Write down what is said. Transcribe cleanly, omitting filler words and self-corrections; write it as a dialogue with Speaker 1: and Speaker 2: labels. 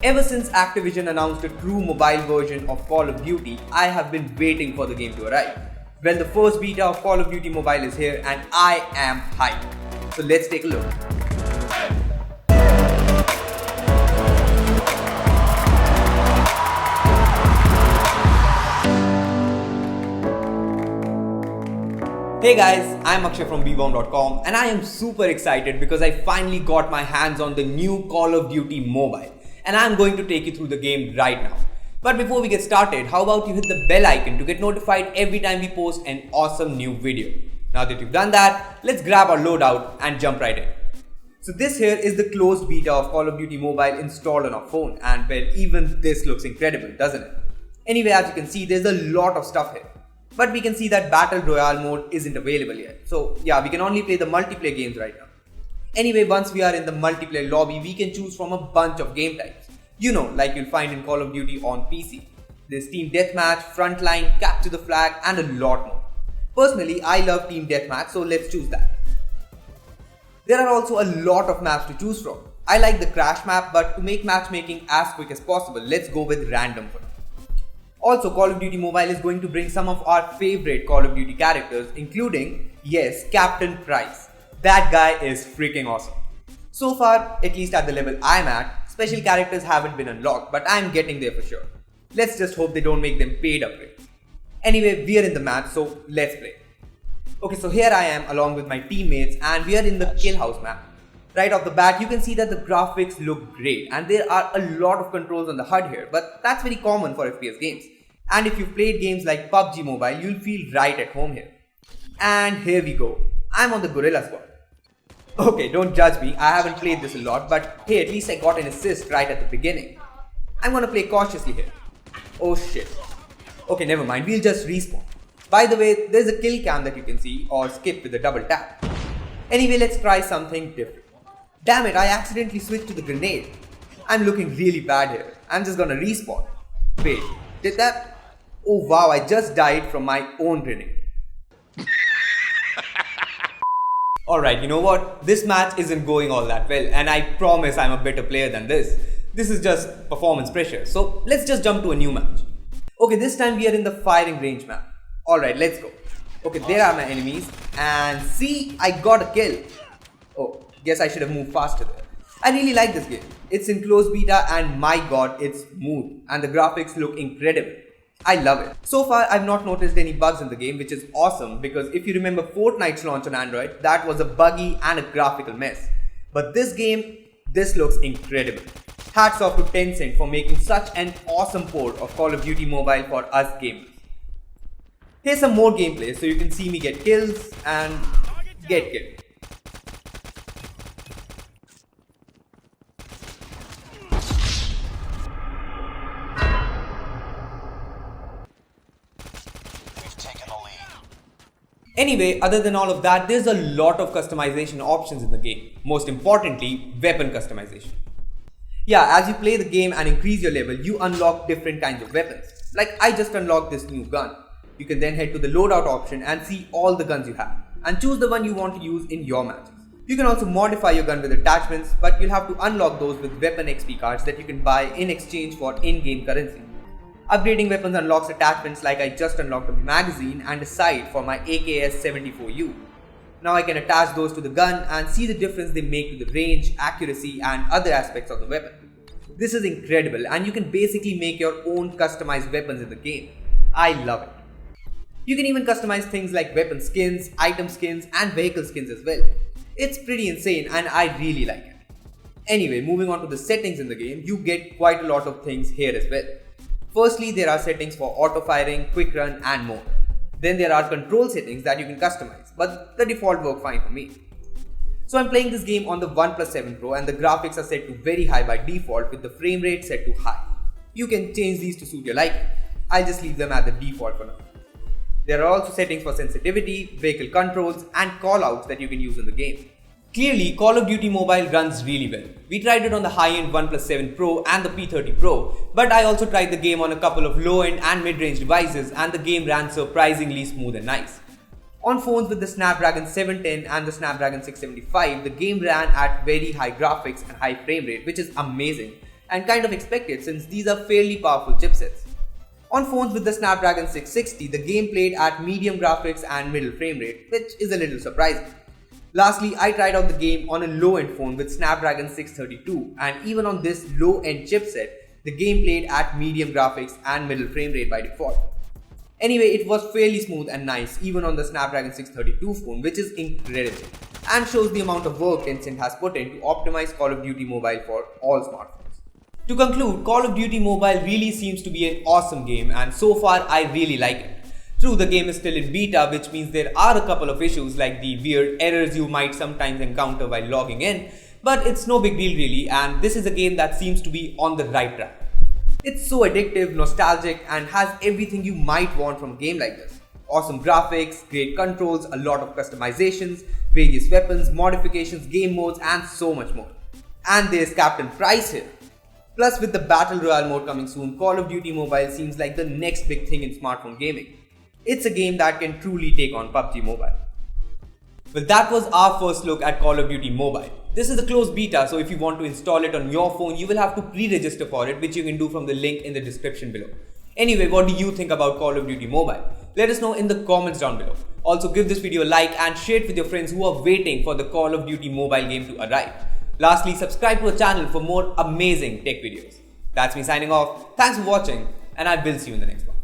Speaker 1: Ever since Activision announced a true mobile version of Call of Duty, I have been waiting for the game to arrive. Well, the first beta of Call of Duty Mobile is here and I am hyped. So let's take a look. Hey guys, I'm Akshay from Beebom.com and I am super excited because I finally got my hands on the new Call of Duty Mobile. And I'm going to take you through the game right now. But before we get started, how about you hit the bell icon to get notified every time we post an awesome new video. Now that you've done that, let's grab our loadout and jump right in. So this here is the closed beta of Call of Duty Mobile installed on our phone, and well, even this looks incredible, doesn't it? Anyway, as you can see, there's a lot of stuff here. But we can see that Battle Royale mode isn't available yet. So yeah, we can only play the multiplayer games right now. Anyway, once we are in the multiplayer lobby, we can choose from a bunch of game types. You know, like you'll find in Call of Duty on PC. There's Team Deathmatch, Frontline, Capture the Flag, and a lot more. Personally, I love Team Deathmatch, so let's choose that. There are also a lot of maps to choose from. I like the Crash map, but to make matchmaking as quick as possible, let's go with Random for now. Also, Call of Duty Mobile is going to bring some of our favorite Call of Duty characters, including, yes, Captain Price. That guy is freaking awesome. So far, at least at the level I'm at, special characters haven't been unlocked, but I'm getting there for sure. Let's just hope they don't make them paid upgrades. Anyway, we are in the match, so let's play. Okay, so here I am along with my teammates and we are in the Jailhouse map. Right off the bat, you can see that the graphics look great and there are a lot of controls on the HUD here, but that's very common for FPS games. And if you've played games like PUBG Mobile, you'll feel right at home here. And here we go. I'm on the Gorilla Squad. Okay, don't judge me, I haven't played this a lot, but hey, at least I got an assist right at the beginning. I'm gonna play cautiously here. Oh shit. Okay, never mind, we'll just respawn. By the way, there's a kill cam that you can see, or skip with a double tap. Anyway, let's try something different. Damn it, I accidentally switched to the grenade. I'm looking really bad here. I'm just gonna respawn. Wait, did that? Oh wow, I just died from my own grenade. Alright, you know what? This match isn't going all that well and I promise I'm a better player than this. This is just performance pressure. So let's just jump to a new match. Okay, this time we are in the firing range map. Alright, let's go. Okay, there are my enemies and see, I got a kill. Oh, guess I should have moved faster there. I really like this game. It's in closed beta and my god, it's smooth and the graphics look incredible. I love it. So far, I've not noticed any bugs in the game, which is awesome because if you remember Fortnite's launch on Android, that was a buggy and a graphical mess. But this game, this looks incredible. Hats off to Tencent for making such an awesome port of Call of Duty Mobile for us gamers. Here's some more gameplay so you can see me get kills and get killed. Anyway, other than all of that, there's a lot of customization options in the game. Most importantly, weapon customization. Yeah, as you play the game and increase your level, you unlock different kinds of weapons. Like I just unlocked this new gun. You can then head to the loadout option and see all the guns you have and choose the one you want to use in your matches. You can also modify your gun with attachments, but you'll have to unlock those with weapon XP cards that you can buy in exchange for in-game currency. Upgrading weapons unlocks attachments like I just unlocked a magazine and a sight for my AKS-74U. Now I can attach those to the gun and see the difference they make to the range, accuracy and other aspects of the weapon. This is incredible and you can basically make your own customized weapons in the game. I love it. You can even customize things like weapon skins, item skins and vehicle skins as well. It's pretty insane and I really like it. Anyway, moving on to the settings in the game, you get quite a lot of things here as well. Firstly, there are settings for auto firing, quick run and more. Then there are control settings that you can customize, but the default work fine for me. So I'm playing this game on the OnePlus 7 Pro and the graphics are set to very high by default with the frame rate set to high. You can change these to suit your liking. I'll just leave them at the default for now. There are also settings for sensitivity, vehicle controls and callouts that you can use in the game. Clearly, Call of Duty Mobile runs really well. We tried it on the high-end OnePlus 7 Pro and the P30 Pro, but I also tried the game on a couple of low-end and mid-range devices and the game ran surprisingly smooth and nice. On phones with the Snapdragon 710 and the Snapdragon 675, the game ran at very high graphics and high frame rate, which is amazing. and kind of expected since these are fairly powerful chipsets. On phones with the Snapdragon 660, the game played at medium graphics and middle frame rate, which is a little surprising. Lastly, I tried out the game on a low-end phone with Snapdragon 632, and even on this low-end chipset, the game played at medium graphics and middle frame rate by default. Anyway, it was fairly smooth and nice even on the Snapdragon 632 phone, which is incredible and shows the amount of work Tencent has put in to optimize Call of Duty Mobile for all smartphones. To conclude, Call of Duty Mobile really seems to be an awesome game, and so far I really like it. True, the game is still in beta, which means there are a couple of issues like the weird errors you might sometimes encounter while logging in, but it's no big deal really, and this is a game that seems to be on the right track. It's so addictive, nostalgic, and has everything you might want from a game like this. Awesome graphics, great controls, a lot of customizations, various weapons, modifications, game modes, and so much more. And there's Captain Price here. Plus, with the Battle Royale mode coming soon, Call of Duty Mobile seems like the next big thing in smartphone gaming. It's a game that can truly take on PUBG Mobile. Well, that was our first look at Call of Duty Mobile. This is a closed beta, so if you want to install it on your phone, you will have to pre-register for it, which you can do from the link in the description below. Anyway, what do you think about Call of Duty Mobile? Let us know in the comments down below. Also, give this video a like and share it with your friends who are waiting for the Call of Duty Mobile game to arrive. Lastly, subscribe to our channel for more amazing tech videos. That's me signing off. Thanks for watching, and I will see you in the next one.